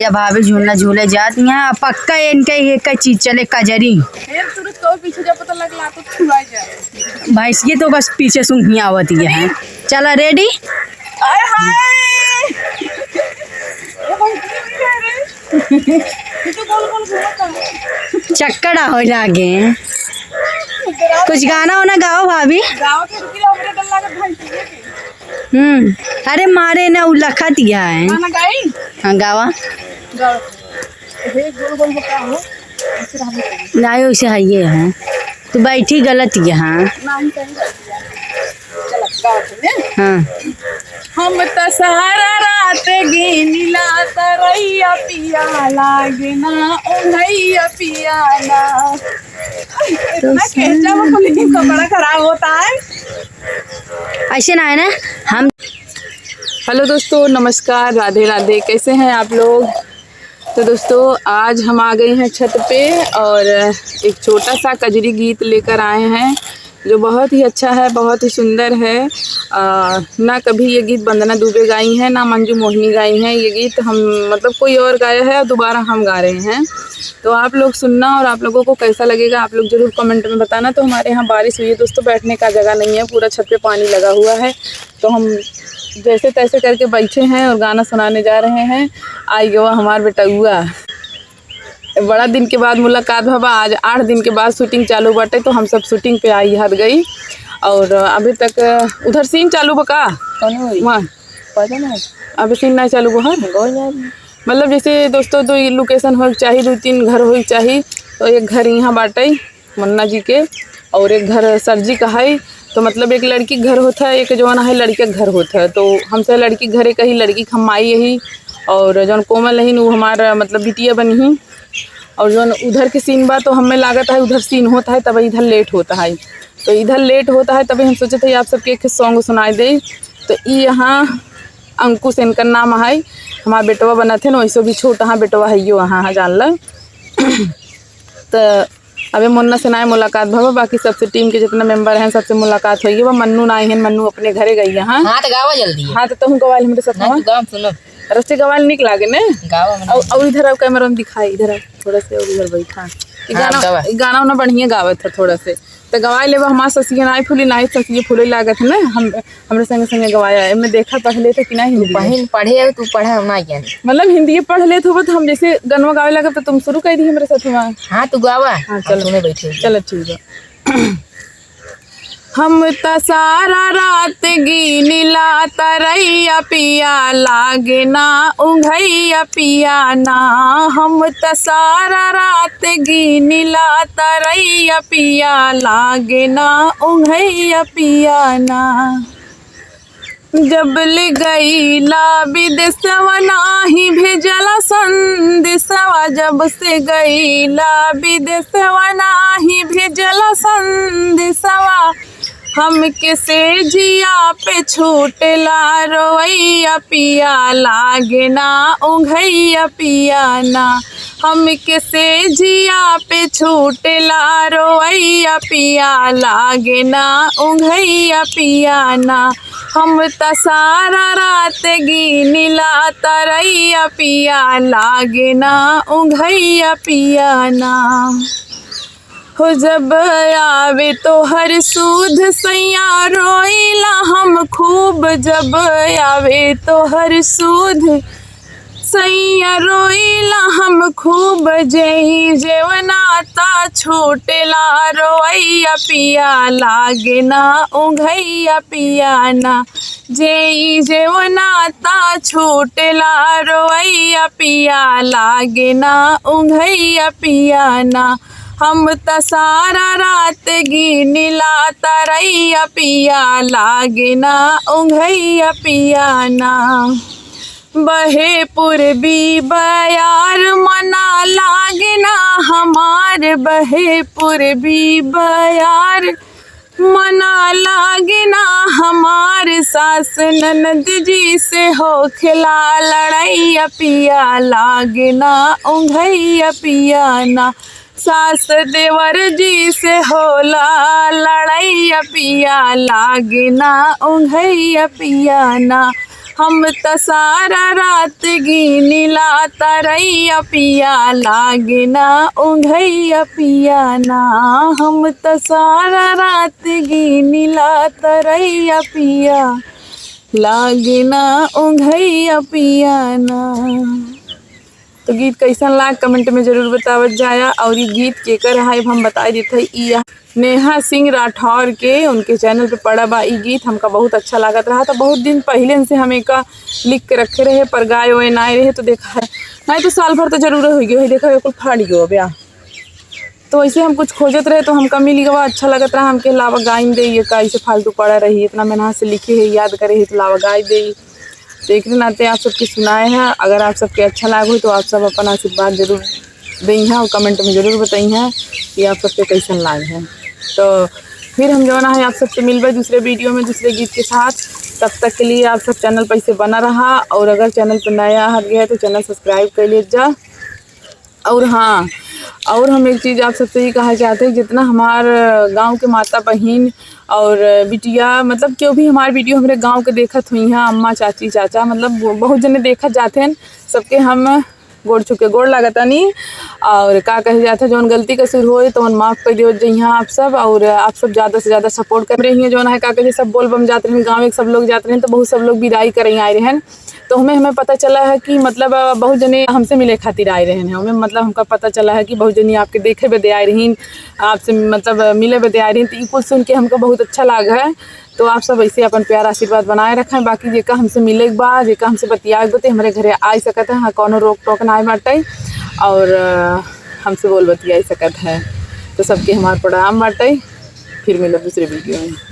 या भाभी झूलना झूले जाती हैं पक्का इनके ये का चीज चले कजरी तो पीछे जब पता लगला तो छुआ जाए भैंस की तो बस पीछे सुन आवती है। चला रेडी आय हाय तो गोल गोल घूमता चक्कड़ा हो जागे। कुछ गाना होना गाओ भाभी। गांव के रुकी हमरे डल्ला के भैंस अरे मारे ना उलखा दिया है। गाना गाई हाँ गावा गाओ हे गोल गोल बता हो ऐसे हम नहीं उसे है ये है तू बैठी गलत यहाँ। नाम सही चल गाओ ने हाँ हम त सहारा रात गिनिला तरैया पिया लागे ना ओढ़ैया पिया ना इतना केचा में पुलिस का बड़ा खराब होता है। ऐसे ना है ना हम। हेलो दोस्तों नमस्कार राधे राधे कैसे हैं आप लोग। तो दोस्तों आज हम आ गए हैं छत पे और एक छोटा सा कजरी गीत लेकर आए हैं जो बहुत ही अच्छा है बहुत ही सुंदर है। ना कभी ये गीत वंदना दुबे गाई हैं ना मंजू मोहिनी गाई हैं। ये गीत हम मतलब कोई और गाया है और दोबारा हम गा रहे हैं। तो आप लोग सुनना और आप लोगों को कैसा लगेगा आप लोग ज़रूर कमेंट में बताना। तो हमारे यहाँ बारिश हुई है दोस्तों बैठने का जगह नहीं है पूरा छत पे पानी लगा हुआ है तो हम जैसे तैसे करके बैठे हैं और गाना सुनाने जा रहे हैं। आई गवा हमार बेटा हुआ बड़ा दिन के बाद मुलाकात भबा। आज 8 दिन के बाद शूटिंग चालू बाटे तो हम सब शूटिंग पे आई हद गई और अभी तक उधर सीन चालू बका वहाँ अभी सीन नहीं चालू बहर मतलब जैसे दोस्तों दो लोकेशन हो चाहिए 2-3 घर हो चाहिए। तो एक घर यहाँ बाटे मुन्ना जी के और एक घर सर जी का है। तो मतलब एक लड़की घर होता है एक जवान है लड़के घर होता है। तो हमसे लड़की घरे का ही लड़की खमाई यही और जौन कोमल नहीं वो हमारा मतलब बिटिया बनी ही और जो उधर के सीन बा तो हमें लागत है उधर सीन होता है तब इधर लेट होता है। तो इधर लेट होता है तभी हम सोचे थे आप सबके एक सॉन्ग सुनाई दे। तो ये यहाँ अंकुश इनका नाम है हमारा बेटवा बना थे ना वैसे भी छोटा हाँ बेटवा है यो वहाँ जान ल। तो अबे मुन्ना से ना मुलाकात भवा बाकी सबसे टीम के जितना मेंबर हैं सबसे मुलाकात होगी। वो मन्नू ना है मन्नू अपने घरे गई है। हाँ तो गावा जल्दी हाँ तो तुम गवाल मेरे साथ रस्ते गवाल निक लागे ने और इधर अब कैमरा में दिखाई इधर थोड़ा से और इधर बैठा गाना उना बढ़िया गावत था थोड़ा से। तो गवाए ले हमार ससिया नाई फूली नाई ससिया फूले लागत है ना हमरे संगे संगे गवाया है। मैं देखा पहले थे कि ना हिंदी पढ़े तू पढ़ा ना मतलब हिंदी पढ़ ले तो हम जैसे गनवा गावे लगा तो तुम शुरू कर दी हमारे साथ वहाँ। हाँ तू गावा हाँ चलो बैठे चलो ठीक है। हम त सारा रात गिनिला तरैया पिया लागे ना उंघैया पिया ना। हम त सारा रात गिनिला तरैया पिया लागे ना उंघैया पिया ना। जब ले गईला विदेशवा नाही भेजला संदेशवा जब से गईला विदेशवा नाही भेजला संदेशवा हमके से जिया पे छूटला रोवैया पिया लागे ना उंघैया पिया ना। हमके से जिया पे छूटला रोवैया पिया लागे ना उंघैया पिया ना। हम त सारा रात गिनिला तरैया पिया लागे ना उंघैया पिया ना। हो जब आवे तो हर सूद सैया रोइला हम खूब जब आवे तो हर सूद सैया रोइला हम खूब जही जेवनाता छोटेला रोइया पिया लागे ना उंघैया पिया ना। जेई जेवनाता छोटेला रोइया पिया लागे ना उंघैया पिया ना। हम त सारा रात गिनिला तरैया पिया लागे ना उंघैया पिया ना। बहे पूर्वी बयार मना लागे ना हमार बहे पूर्वी बयार मना लागे ना हमार सास ननद जी से हो खिला लड़ैया पिया लागे ना उंघैया पिया ना। सास देवर जी से होला लड़ैया पिया लागे ना उंघैया पिया ना। हम त सारा रात गिनिला तरैया पिया लागे ना ओंघैया पिया ना। हम त सारा रात गिनिला तरैया पिया लागे ना ओंघैया पिया ना। तो गीत कैसन लाग कमेंट में जरूर बतावत जाया। और ये गीत केकर है हम बता देते हैं, ई नेहा सिंह राठौर के उनके चैनल पे पड़ा बा। ई गीत हमका बहुत अच्छा लागत रहा। तो बहुत दिन पहले से हम एक लिख के रखे रहे पर गाय वाय ना रहे तो देखा है नहीं तो साल भर तो जरूर हो गई देखा बिल्कुल फाड़ गयो ब्याह। तो ऐसे हम कुछ खोजत रहे तो हमका मिल गया, अच्छा लगत रहा। हमके लावा गाइन दे ये का ऐसे फालतू पड़ा रही, इतना मेहनत से लिखे है याद करे है तो लावा गाय दे। तो एक नाते आप सबके सुनाए हैं। अगर आप सबके अच्छा लागो तो आप सब अपना आशीर्वाद जरूर दें हैं और कमेंट में ज़रूर बताई हैं कि आप सबके कैसन लाग है। तो फिर हम जो है आप सबसे मिलबे दूसरे वीडियो में दूसरे गीत के साथ। तब तक के लिए आप सब चैनल पर से बना रहा। और अगर चैनल पर नया हट गया तो चैनल सब्सक्राइब कर लीजिए। और हाँ, और हम एक चीज़ आप सबसे ये कहना चाहते हैं, जितना हमारे गांव के माता बहन और बिटिया मतलब क्यों भी हमारे वीडियो हमारे गांव के देखत हुई हैं, अम्मा चाची चाचा मतलब बहुत जने देखत जाते हैं, सबके हम गोड़ छुके गोड़ लागता नहीं। और का कहे जाता है जौन गलती कसूर होए तो माफ़ कर दियो जइहाँ आप सब। और आप सब ज़्यादा से ज़्यादा सपोर्ट कर रही हैं। जो है का कहे सब बोल बम जाते हैं गाँव, एक सब लोग जाते हैं तो बहुत सब लोग विदाई कर आए रहे हैं। तो हमें पता चला है कि मतलब बहुत जने हमसे मिले खातिर आए रहे हैं। हमें मतलब हमका पता चला है कि बहुत जनी आपके देखे बदे आए रही, आपसे मतलब मिले बदे आए रही। तो ये कुछ सुन के हमको बहुत अच्छा लगा है। तो आप सब ऐसे अपन प्यार आशीर्वाद बनाए रखें। बाकी जेका हमसे मिले के बाद जेका हमसे बतिया के हमारे घरे आ सकत है, हाँ कोनो रोक टोक ना बाटे और हमसे बोल बतिया सकत है। तो सबके हमारे प्रणाम बाटे। फिर मिलो दूसरे वीडियो में।